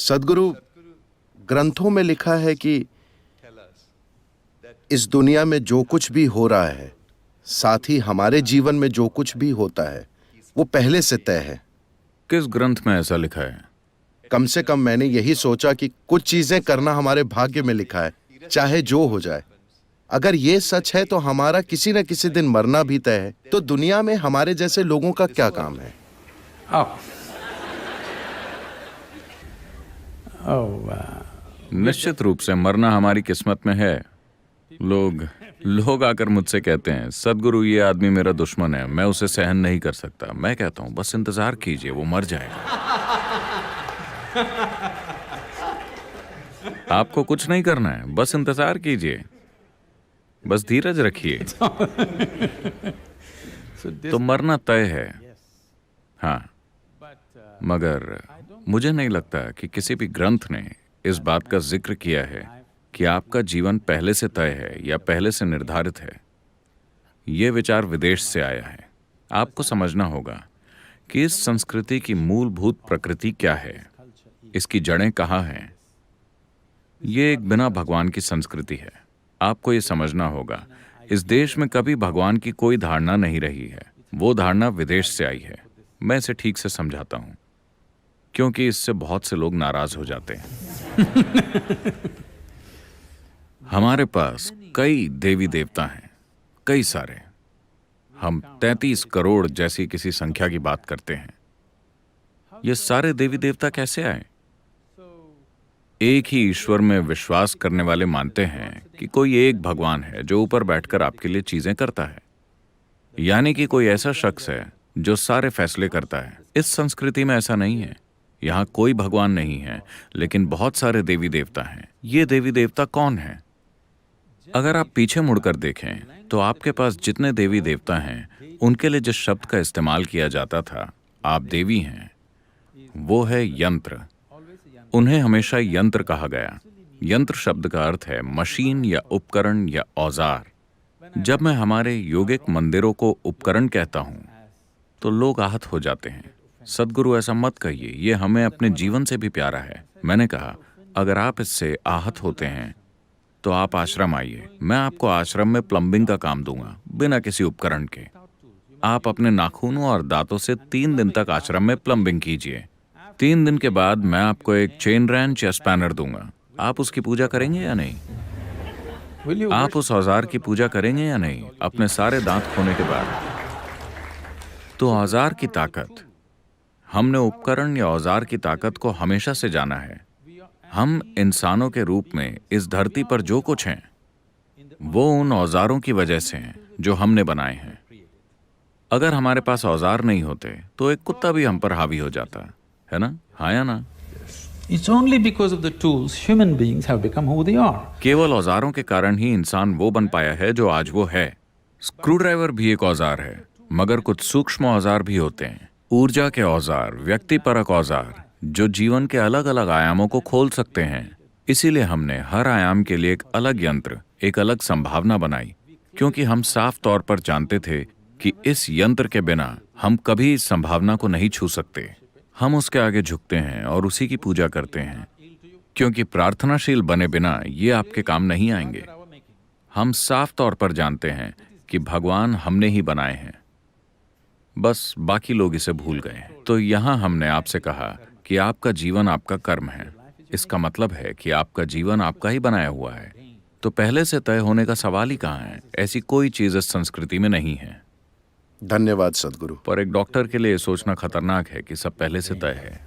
सद्गुरु, ग्रंथों में लिखा है कि इस दुनिया में जो कुछ भी हो रहा है, साथ ही हमारे जीवन में जो कुछ भी होता है, वो पहले से तय है। किस ग्रंथ में ऐसा लिखा है? कम से कम मैंने यही सोचा कि कुछ चीजें करना हमारे भाग्य में लिखा है, चाहे जो हो जाए। अगर ये सच है तो हमारा किसी न किसी दिन मरना भी तय है, तो दुनिया में हमारे जैसे लोगों का क्या काम है? निश्चित रूप से मरना हमारी किस्मत में है। लोग आकर मुझसे कहते हैं, सद्गुरु ये आदमी मेरा दुश्मन है, मैं उसे सहन नहीं कर सकता। मैं कहता हूं बस इंतजार कीजिए, वो मर जाएगा। आपको कुछ नहीं करना है, बस इंतजार कीजिए, बस धीरज रखिए। तो मरना तय है, हाँ, मगर मुझे नहीं लगता कि किसी भी ग्रंथ ने इस बात का जिक्र किया है कि आपका जीवन पहले से तय है या पहले से निर्धारित है। यह विचार विदेश से आया है। आपको समझना होगा कि इस संस्कृति की मूलभूत प्रकृति क्या है, इसकी जड़ें कहाँ हैं। ये एक बिना भगवान की संस्कृति है। आपको ये समझना होगा, इस देश में कभी भगवान की कोई धारणा नहीं रही है। वो धारणा विदेश से आई है। मैं इसे ठीक से समझाता हूं, क्योंकि इससे बहुत से लोग नाराज हो जाते हैं। हमारे पास कई देवी देवता हैं, कई सारे। हम 33 करोड़ जैसी किसी संख्या की बात करते हैं। ये सारे देवी देवता कैसे आए? एक ही ईश्वर में विश्वास करने वाले मानते हैं कि कोई एक भगवान है जो ऊपर बैठकर आपके लिए चीजें करता है, यानी कि कोई ऐसा शख्स है जो सारे फैसले करता है। इस संस्कृति में ऐसा नहीं है। यहाँ कोई भगवान नहीं है, लेकिन बहुत सारे देवी देवता हैं। ये देवी देवता कौन हैं? अगर आप पीछे मुड़कर देखें तो आपके पास जितने देवी देवता हैं, उनके लिए जिस शब्द का इस्तेमाल किया जाता था, आप देवी हैं, वो है यंत्र। उन्हें हमेशा यंत्र कहा गया। यंत्र शब्द का अर्थ है मशीन या उपकरण या औजार। जब मैं हमारे योगिक मंदिरों को उपकरण कहता हूं तो लोग आहत हो जाते हैं। सद्गुरु ऐसा मत कहिए, ये हमें अपने जीवन से भी प्यारा है। मैंने कहा, अगर आप इससे आहत होते हैं तो आप आश्रम आइए, मैं आपको आश्रम में प्लम्बिंग का काम दूंगा, बिना किसी उपकरण के। आप अपने नाखूनों और दांतों से 3 दिन तक आश्रम में प्लम्बिंग कीजिए। 3 दिन के बाद मैं आपको एक चेन रेंच या स्पैनर दूंगा। आप उसकी पूजा करेंगे या नहीं? आप उस औजार की पूजा करेंगे या नहीं अपने सारे दांत खोने के बाद? तो औजार की ताकत, हमने उपकरण या औजार की ताकत को हमेशा से जाना है। हम इंसानों के रूप में इस धरती पर जो कुछ हैं, वो उन औजारों की वजह से हैं जो हमने बनाए हैं। अगर हमारे पास औजार नहीं होते तो एक कुत्ता भी हम पर हावी हो जाता है ना? हाँ या ना? It's only because of the tools human beings have become who they are. केवल औजारों के कारण ही इंसान वो बन पाया है जो आज वो है। स्क्रू ड्राइवर भी एक औजार है, मगर कुछ सूक्ष्म औजार भी होते हैं। ऊर्जा के औजार, व्यक्तिपरक औजार, जो जीवन के अलग अलग आयामों को खोल सकते हैं। इसीलिए हमने हर आयाम के लिए एक अलग यंत्र, एक अलग संभावना बनाई, क्योंकि हम साफ तौर पर जानते थे कि इस यंत्र के बिना हम कभी इस संभावना को नहीं छू सकते। हम उसके आगे झुकते हैं और उसी की पूजा करते हैं, क्योंकि प्रार्थनाशील बने बिना ये आपके काम नहीं आएंगे। हम साफ तौर पर जानते हैं कि भगवान हमने ही बनाए हैं, बस बाकी लोग इसे भूल गए हैं। तो यहाँ हमने आपसे कहा कि आपका जीवन आपका कर्म है। इसका मतलब है कि आपका जीवन आपका ही बनाया हुआ है। तो पहले से तय होने का सवाल ही कहाँ है? ऐसी कोई चीज इस संस्कृति में नहीं है। धन्यवाद सद्गुरु। पर एक डॉक्टर के लिए सोचना खतरनाक है कि सब पहले से तय है।